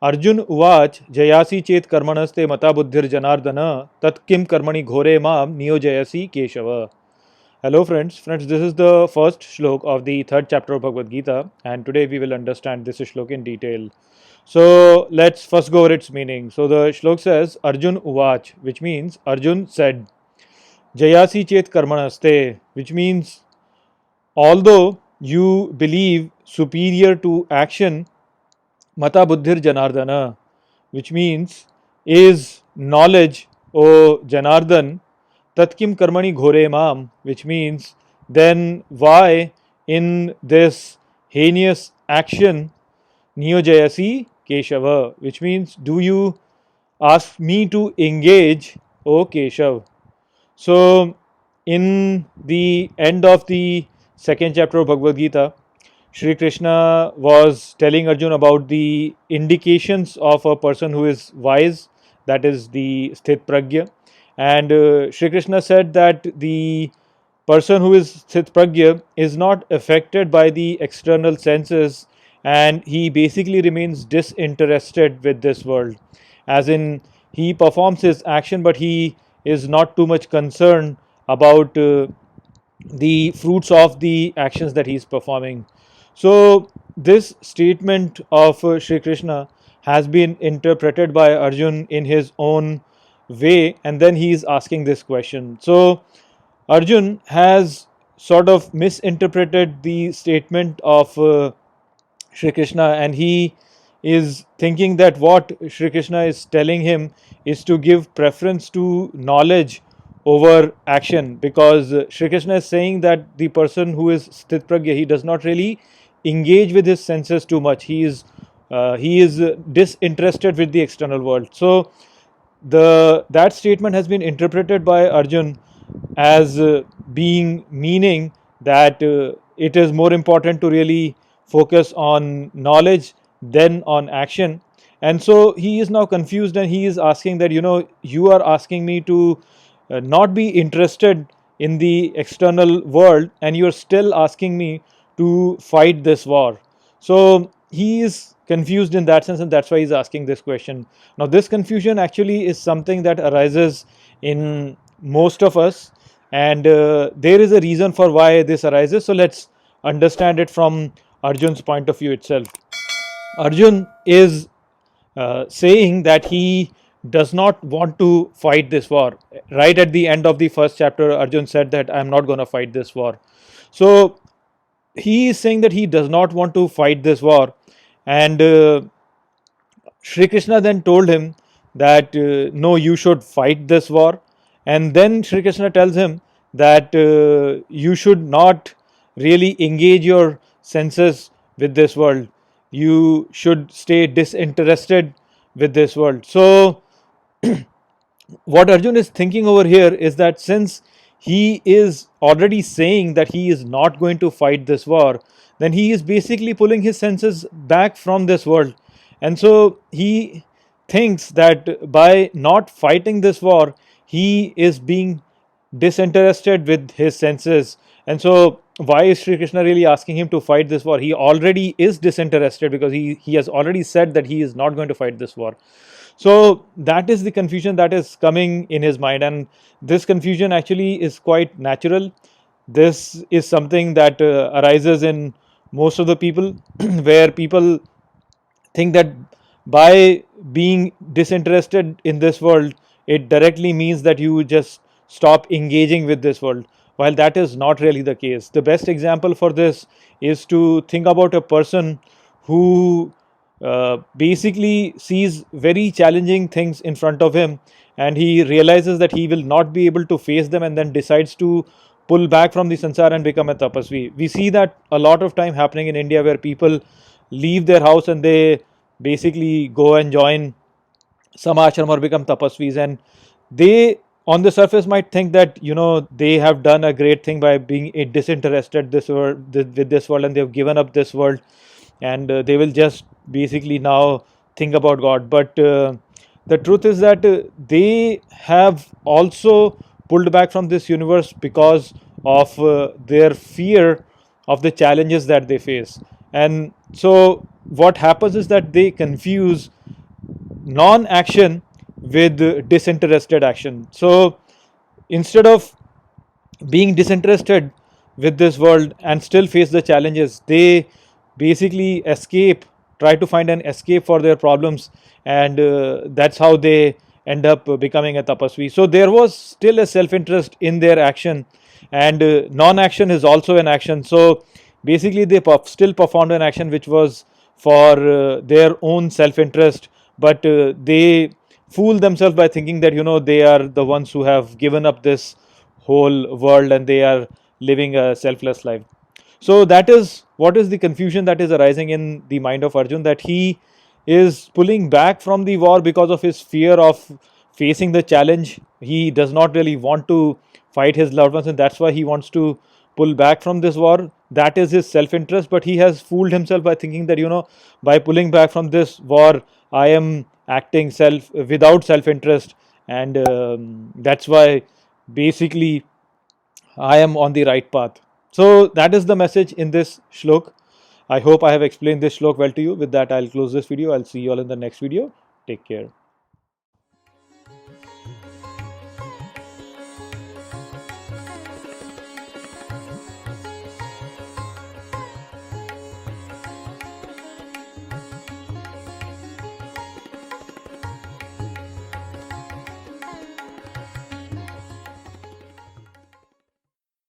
अर्जुन उवाच जयासि चेत् कर्मणस्ते मता बुद्धिर्जनार्दन तत्किं कर्मणि घोरे मां नियोजयसि Keshav. Hello friends, this is the first shlok of the third chapter of Bhagavad Gita, and today we will understand this shlok in detail. So let's first go over its meaning. So the shlok says Arjun Uvach, which means Arjun said, Jayasi Chet Karmanaste, which means although you believe superior to action, Mata Buddhir Janardana, which means is knowledge, O Janardan, Tatkim Karmani Ghore Mam, which means then why in this heinous action Niyojayasi Keshava, which means do you ask me to engage, O Keshav? So, in the end of the second chapter of Bhagavad Gita, Shri Krishna was telling Arjun about the indications of a person who is wise, that is the Sthit Pragya. And Shri Krishna said that the person who is Sthit Pragya is not affected by the external senses, and he basically remains disinterested with this world. As in, he performs his action, but he is not too much concerned about the fruits of the actions that he is performing. So, this statement of Shri Krishna has been interpreted by Arjun in his own way, and then he is asking this question. So, Arjun has sort of misinterpreted the statement of Shri Krishna, and he is thinking that what Shri Krishna is telling him is to give preference to knowledge over action, because Shri Krishna is saying that the person who is Sthit Pragya, he does not really engage with his senses too much. He is disinterested with the external world. So the that statement has been interpreted by Arjun as being meaning that it is more important to really focus on knowledge than on action. And so he is now confused, and he is asking that, you are asking me to not be interested in the external world, and you are still asking me to fight this war. So he is confused in that sense, and that's why he's asking this question. Now, this confusion actually is something that arises in most of us, and there is a reason for why this arises. So let's understand it from Arjun's point of view itself. Arjun is saying that he does not want to fight this war. Right at the end of the first chapter, Arjun said that I am not going to fight this war. So he is saying that he does not want to fight this war, and Shri Krishna then told him that no, you should fight this war. And then Shri Krishna tells him that you should not really engage your senses with this world. You should stay disinterested with this world. So, what Arjun is thinking over here is that since he is already saying that he is not going to fight this war, then he is basically pulling his senses back from this world. And so he thinks that by not fighting this war, he is being disinterested with his senses. And so, why is Sri Krishna really asking him to fight this war? He already is disinterested, because he has already said that he is not going to fight this war. So that is the confusion that is coming in his mind, and this confusion actually is quite natural. This is something that arises in most of the people, where people think that by being disinterested in this world, it directly means that you just stop engaging with this world, while that is not really the case. The best example for this is to think about a person who basically sees very challenging things in front of him, and he realizes that he will not be able to face them, and then decides to pull back from the sansar and become a tapasvi. We see that a lot of time happening in India, where people leave their house and they basically go and join some ashram or become tapasvis, and they on the surface might think that they have done a great thing by being disinterested with this world, and they've given up this world, and they will just basically now think about God. But the truth is that they have also pulled back from this universe because of their fear of the challenges that they face. And so what happens is that they confuse non-action with disinterested action. So instead of being disinterested with this world and still face the challenges, they basically escape, try to find an escape for their problems, and that's how they end up becoming a tapasvi. So there was still a self-interest in their action, and non-action is also an action. So basically they still performed an action which was for their own self-interest, but they fool themselves by thinking that they are the ones who have given up this whole world and they are living a selfless life. So that is what is the confusion that is arising in the mind of Arjun, that he is pulling back from the war because of his fear of facing the challenge. He does not really want to fight his loved ones, and that's why he wants to pull back from this war. That is his self interest, but he has fooled himself by thinking that by pulling back from this war, I am acting without self interest, and that's why basically I am on the right path. So that is the message in this shlok. I hope I have explained this shlok well to you. With that, I'll close this video. I'll see you all in the next video. Take care.